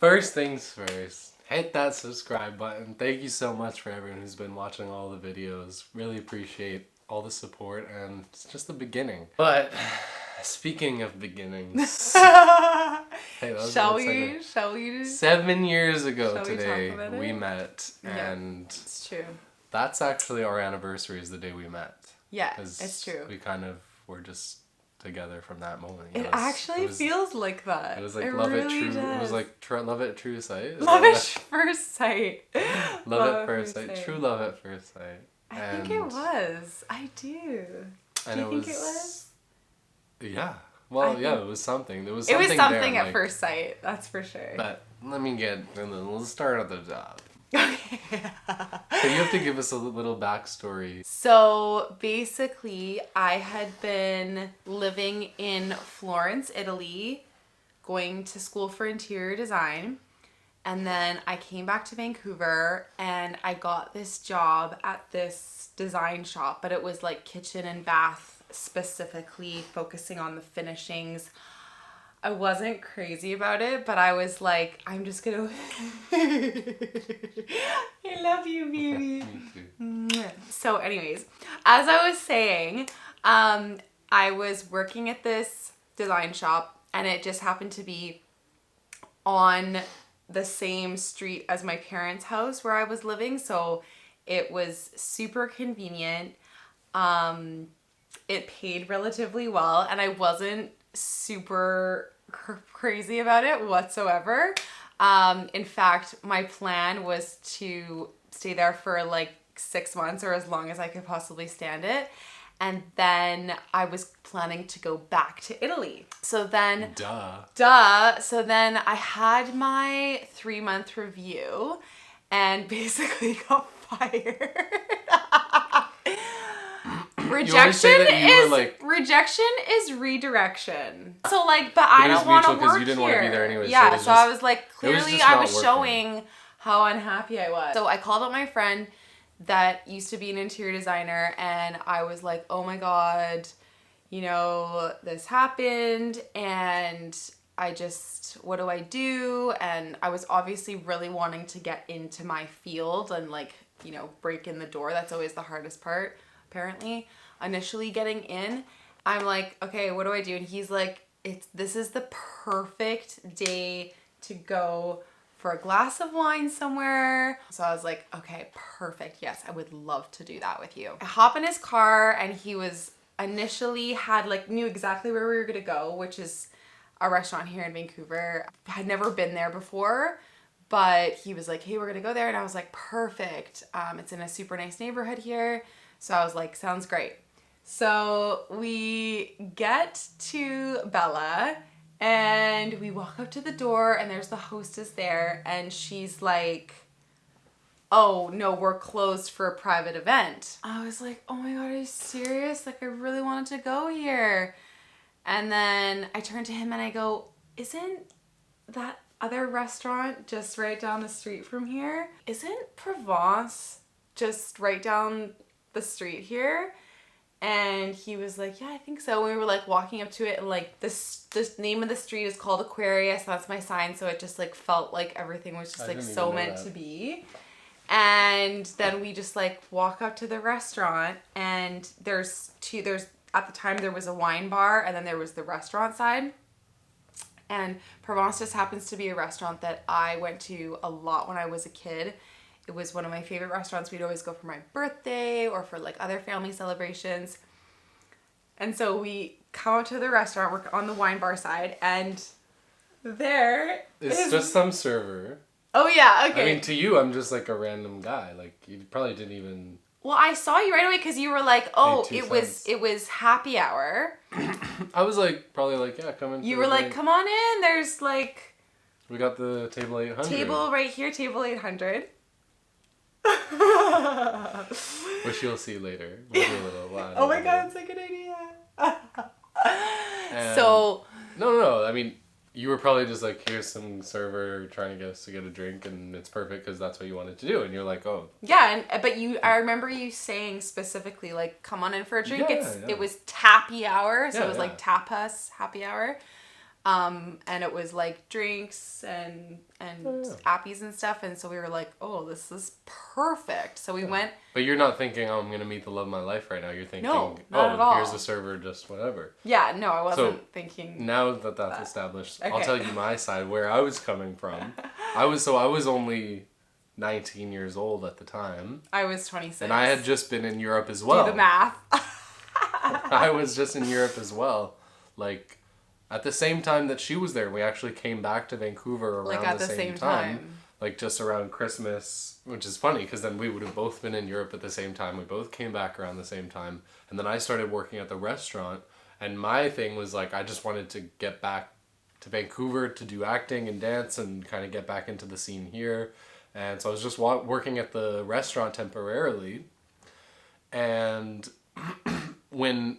First things first, hit that subscribe button. Thank you so much for everyone who's been watching all the videos. Really appreciate all the support, and it's just the beginning. But speaking of beginnings, hey, Shall we? 7 years ago today we met, and it's true. That's actually our anniversary, is the day we met. Yeah, it's true. We kind of were just together from that moment. It actually feels like that. It was like love at true sight. Love at first sight. Love at first sight. True love at first sight. I think it was. I do. Do you think it was? Yeah. Well, it was something. It was something there, at first sight. That's for sure. But let's start at the top. Okay. So you have to give us a little backstory. So basically, I had been living in Florence, Italy, going to school for interior design. And then I came back to Vancouver and I got this job at this design shop, but it was like kitchen and bath, specifically focusing on the finishings. I wasn't crazy about it, but I was like, I'm just gonna... I love you, baby. Me too. So anyways, as I was saying, I was working at this design shop and it just happened to be on the same street as my parents' house where I was living. So it was super convenient. It paid relatively well and I wasn't super crazy about it whatsoever. In fact, my plan was to stay there for like 6 months or as long as I could possibly stand it. And then I was planning to go back to Italy. So then... Duh. So then I had my 3-month review and basically got fired. Rejection is redirection. So like, but I don't want to work you didn't want to be there anyway. Yeah, so I was like, clearly I was showing how unhappy I was. So I called up my friend that used to be an interior designer and I was like, oh my God, this happened and what do I do? And I was obviously really wanting to get into my field and like, break in the door. That's always the hardest part, apparently. Initially getting in, I'm like, okay, what do I do? And he's like, this is the perfect day to go for a glass of wine somewhere. So I was like, okay, perfect. Yes, I would love to do that with you. I hop in his car and he was initially knew exactly where we were gonna go, which is a restaurant here in Vancouver. I had never been there before, but he was like, hey, we're gonna go there. And I was like, perfect. It's in a super nice neighborhood here. So I was like, sounds great. So we get to Bella and we walk up to the door and there's the hostess there and she's like, oh no, we're closed for a private event. I was like, oh my God, are you serious? Like I really wanted to go here. And then I turn to him and I go, isn't that other restaurant just right down the street from here? Isn't Provence just right down the street here? And he was like, yeah, I think so. We were like walking up to it and like this name of the street is called Aquarius. That's my sign. So it just like felt like everything was just like so meant to be. And then we just like walk up to the restaurant and there's at the time there was a wine bar and then there was the restaurant side. And Provence just happens to be a restaurant that I went to a lot when I was a kid. It was one of my favorite restaurants. We'd always go for my birthday or for like other family celebrations. And so we come out to the restaurant, we're on the wine bar side, and there it's just some server. Oh yeah, okay. I mean, to you, I'm just like a random guy. Like you probably didn't even... Well, I saw you right away because you were like, oh, it was happy hour. I was like, probably like, yeah, come in. You were like, come on in. There's like... We got the table 800. Table right here, table 800. Which you'll see later. Maybe a little while. Oh my God, that's a good idea. So... No. I mean, you were probably just like, here's some server trying to get us to get a drink, and it's perfect because that's what you wanted to do. And you're like, oh. Yeah, but I remember you saying specifically, like, come on in for a drink. Yeah. It was tappy hour, so Yeah, it was like tapas happy hour. And it was like drinks and appies and stuff, and so we were like, oh, this is perfect. So we went. But you're not thinking, oh, I'm gonna meet the love of my life right now. You're thinking, no, not oh, at all. here's the server, just whatever. Yeah, no, I wasn't thinking. Now that that's established, Okay. I'll tell you my side, where I was coming from. I was only 19 years old at the time. I was 26. And I had just been in Europe as well. Do the math. I was just in Europe as well. Like, at the same time that she was there, we actually came back to Vancouver around like at the same time. Like, just around Christmas, which is funny, because then we would have both been in Europe at the same time. We both came back around the same time. And then I started working at the restaurant. And my thing was, like, I just wanted to get back to Vancouver to do acting and dance and kind of get back into the scene here. And so I was just working at the restaurant temporarily. And when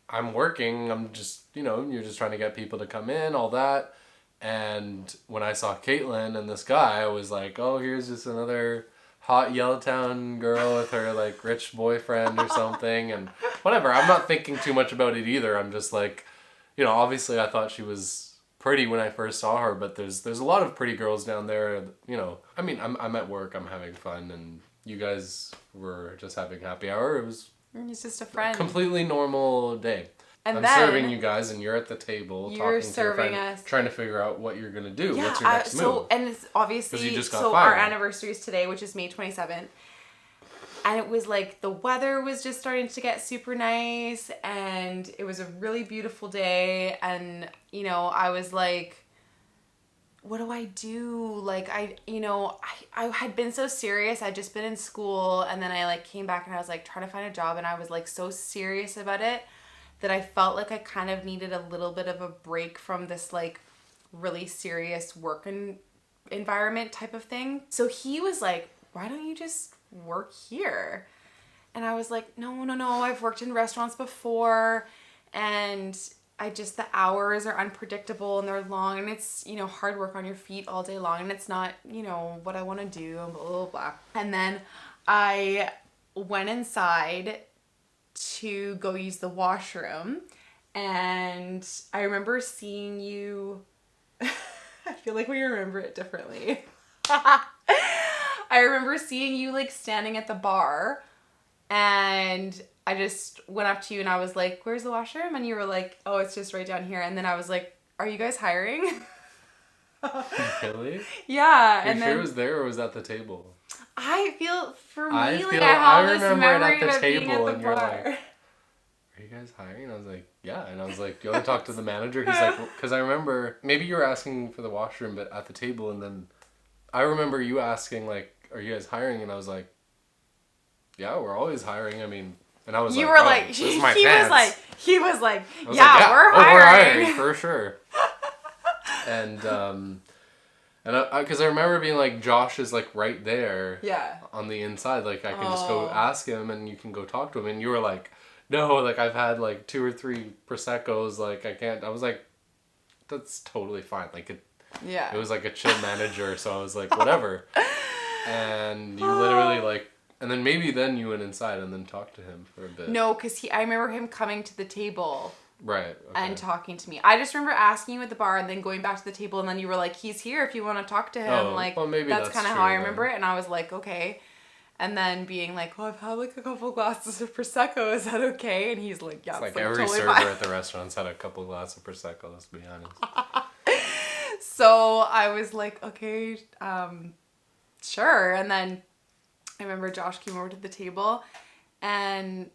I'm working, I'm just, you're just trying to get people to come in, all that. And when I saw Caitlin and this guy, I was like, oh, here's just another hot Yellowtown girl with her, like, rich boyfriend or something. And whatever, I'm not thinking too much about it either. I'm just like, obviously I thought she was pretty when I first saw her, but there's a lot of pretty girls down there, I mean, I'm at work, I'm having fun, and you guys were just having happy hour. It was just a friend. Completely normal day. And I'm then serving you guys, and you're at the table talking to your friend, us. trying to figure out what you're gonna do. Yeah, what's your next move? And it's obviously, you just got so fired. Our anniversary is today, which is May 27th. And it was like the weather was just starting to get super nice, and it was a really beautiful day. And, I was like, what do I do? Like, I had been so serious. I'd just been in school, and then I, like, came back and I was, like, trying to find a job, and I was, like, so serious about it that I felt like I kind of needed a little bit of a break from this, like, really serious work environment type of thing. So he was like, why don't you just work here? And I was like, no, I've worked in restaurants before, and the hours are unpredictable and they're long, and it's, hard work on your feet all day long, and it's not, what I want to do, and blah, blah, blah. And then I went inside to go use the washroom, and I remember seeing you. I feel like we remember it differently. I remember seeing you, like, standing at the bar, and I just went up to you and I was like, where's the washroom? And you were like, oh, it's just right down here. And then I was like, are you guys hiring? Really? Yeah. Are you sure it was there, or was that the table? I feel, for me, I have this remember memory it at the of being table, at the and you're bar. like, are you guys hiring? And I was like, yeah. And I was like, do you want to talk to the manager? He's like, because I remember, maybe you were asking for the washroom, but at the table, and then I remember you asking, like, are you guys hiring? And I was like, yeah, we're always hiring. I mean, and I was you like, were oh, like, this is my he chance. was like, I was yeah, like, we're we're hiring for sure. And because I remember being like, Josh is, like, right there. Yeah. On the inside, like, I can just go ask him, and you can go talk to him. And you were like, no, like, I've had, like, 2 or 3 Prosecco's, like, I can't. I was like, that's totally fine. Like, it was like a chill manager, so I was like, whatever. And you literally, like, and then maybe then you went inside and then talked to him for a bit. No, because I remember him coming to the table. Right. Okay. And talking to me. I just remember asking you at the bar and then going back to the table, and then you were like, he's here if you want to talk to him. Oh, like, well, maybe that's kind of how I remember then. it. And I was like, okay. And then being like, oh, I've had, like, a couple glasses of Prosecco. Is that okay? And he's like, yeah, it's like every totally server fine. at the restaurant's had a couple glasses of Prosecco, let's be honest. So I was like, okay, sure. And then I remember Josh came over to the table, and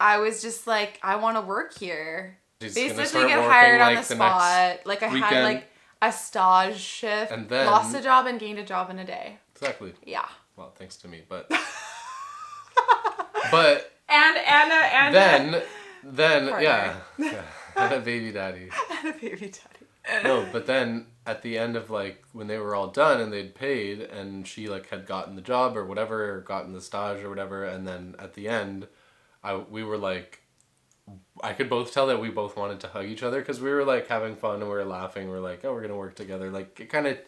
I was just like, I want to work here. She's basically get hired on the spot. Like, I had, like, a stage shift, and then lost a job and gained a job in a day. Exactly. Yeah. Well, thanks to me, but but and then yeah, and a baby daddy. And a baby daddy. No, but then at the end of, like, when they were all done and they'd paid, and she, like, had gotten the job or whatever, or gotten the stage or whatever, and then at the end, we were like, I could both tell that we both wanted to hug each other because we were like having fun and we were laughing. We're like, oh, we're gonna work together. Like it kind of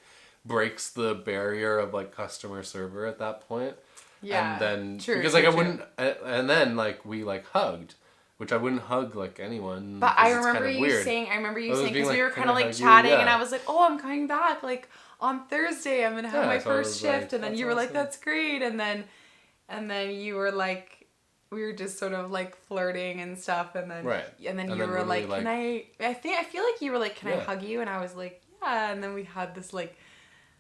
breaks the barrier of like customer server at that point. Yeah. And then true, because true, like I true. wouldn't, and then like we like hugged, which I wouldn't hug like anyone. But 'cause I it's remember kind of you weird. saying, because being we like, were "Can kind of I like hug you?" chatting, and Yeah. I was like, oh, I'm coming back like on Thursday. I'm gonna have Yeah, my so I first was shift, like, and then "That's you were like, awesome." that's great, and then you were like. We were just sort of like flirting and stuff, and then Right. and then And you then were when we, like, like- "Can I feel like you were like, can I Yeah. hug you?" And I was like, "Yeah." And then we had this like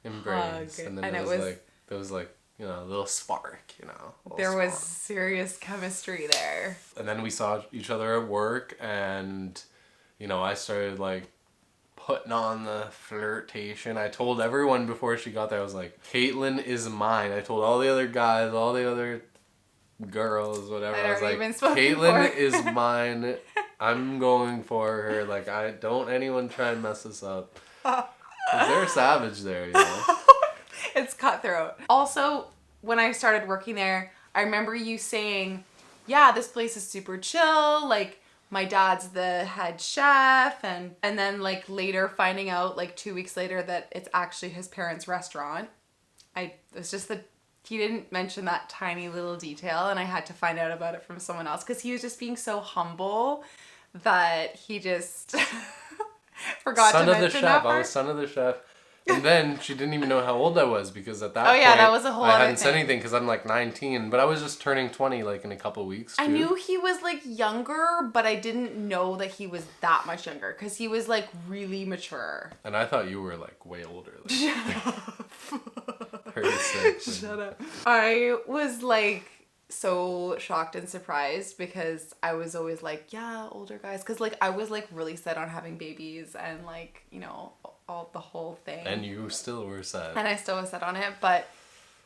Embrace, hug, and then and it it was was- like there was like you know a little spark, you know. a little there was spark. serious chemistry there. And then we saw each other at work, and you know I started like putting on the flirtation. I told everyone before she got there, I was like, Caitlin is mine. I told all the other guys, all the other girls, whatever. I'd I was already like, been spoken Caitlin for. is mine. I'm going for her. Like, I don't anyone try and mess this up. 'Cause they're savage there, you know. It's cutthroat. Also, when I started working there, I remember you saying, yeah, this place is super chill, like my dad's the head chef, and then like later finding out like 2 weeks later that it's actually his parents' restaurant. It's just that he didn't mention that tiny little detail, and I had to find out about it from someone else because he was just being so humble that he just forgot Son to of the mention chef. that I part. was son of the chef. And then she didn't even know how old I was because at that Oh, point yeah, that was a whole I other hadn't said thing. anything because I'm like 19, but I was just turning 20 like in a couple weeks too. I knew he was like younger, but I didn't know that he was that much younger because he was like really mature. And I thought you were like way older. Like, 36. Shut up. I was like so shocked and surprised because I was always like, yeah, older guys. Because like I was like really set on having babies and like, you know, all the whole thing. And you still were sad. And I still was set on it, but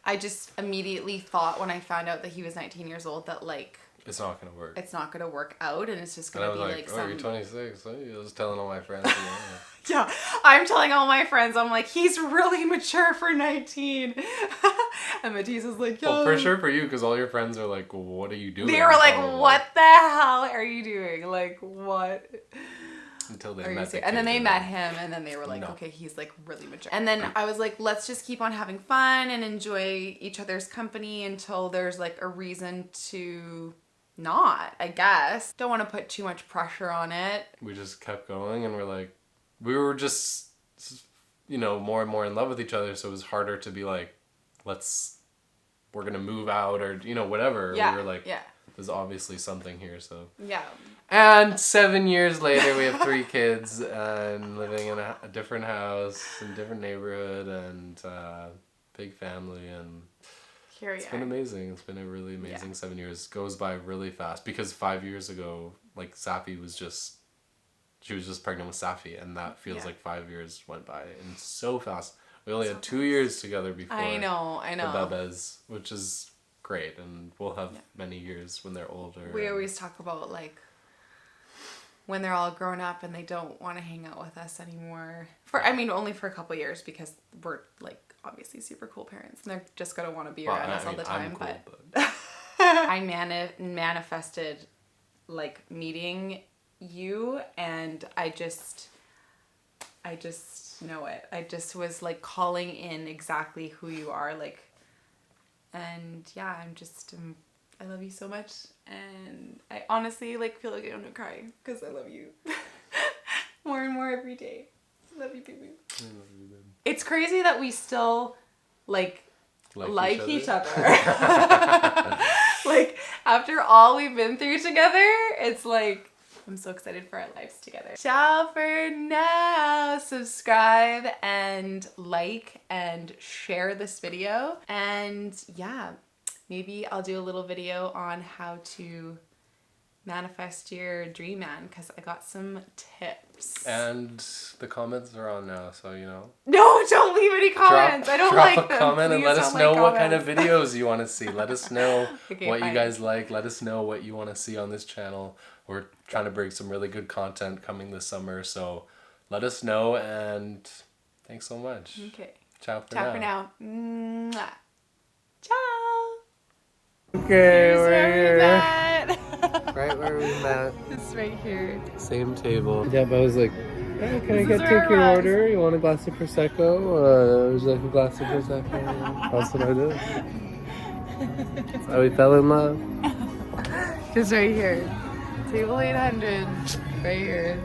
I just immediately thought when I found out that he was 19 years old that like It's not gonna work. it's not gonna work out and it's just And I gonna was be like, like oh, some you're 26. I was telling all my friends. Yeah, I'm telling all my friends, I'm like, he's really mature for 19. And Matisse is like, yo. Well, for sure for you, because all your friends are like, well, what are you doing? They were like, Probably. what the hell are you doing? Like, what? Until they Are you met the serious? And then kid, they you met know. him, and then they were like, No. okay, he's like really mature. And then I was like, let's just keep on having fun and enjoy each other's company until there's like a reason to not, I guess. Don't want to put too much pressure on it. We just kept going, and we're like, we were just, you know, more and more in love with each other, so it was harder to be like, we're gonna move out, or, you know, whatever. Yeah, We were like, yeah. there's obviously something here, so. Yeah. And 7 years later, we have 3 kids, and living in a different house, in different neighborhood, and big family, and Here we it's are. been amazing. It's been a really amazing 7 years. Goes by really fast, because 5 years ago, like, Safi was just, she was just pregnant with Safi, and that feels Yeah. like 5 years went by, and so fast. We only had 2 years together before I know. the bebes, which is great, and we'll have many years when they're older. We and- always talk about like when they're all grown up and they don't want to hang out with us anymore. Only for a couple years because we're like obviously super cool parents and they're just gonna want to be Well, around us all the time. I'm cool, but I manifested like meeting you, and I just know it. I just was like calling in exactly who you are, like, and yeah, I love you so much, and I honestly like feel like I'm gonna cry because I love you more and more every day. Love you, baby. I love you, babe. It's crazy that we still like each other. Like after all we've been through together, it's like I'm so excited for our lives together. Ciao for now. Subscribe and like and share this video. And yeah, maybe I'll do a little video on how to manifest your dream man because I got some tips. And the comments are on now, so you know. No, don't leave any comments. I don't drop like a them. comment and Please let us don't know like what kind of comments. videos you want to see. Let us know Okay, what fine. you guys like. Let us know what you want to see on this channel. We're trying to bring some really good content coming this summer, so let us know, and thanks so much. Okay. Ciao for Ciao now. for now. Mwah. Ciao. Okay, Here's we're where we here. met. Right where where we met. It's right here. Same table. Yeah, but I was like, hey, can I take your was. order? You want a glass of Prosecco? Would you like a glass of Prosecco? That's what I did. That's how we fell in love. Just right here. Table 800. Right here.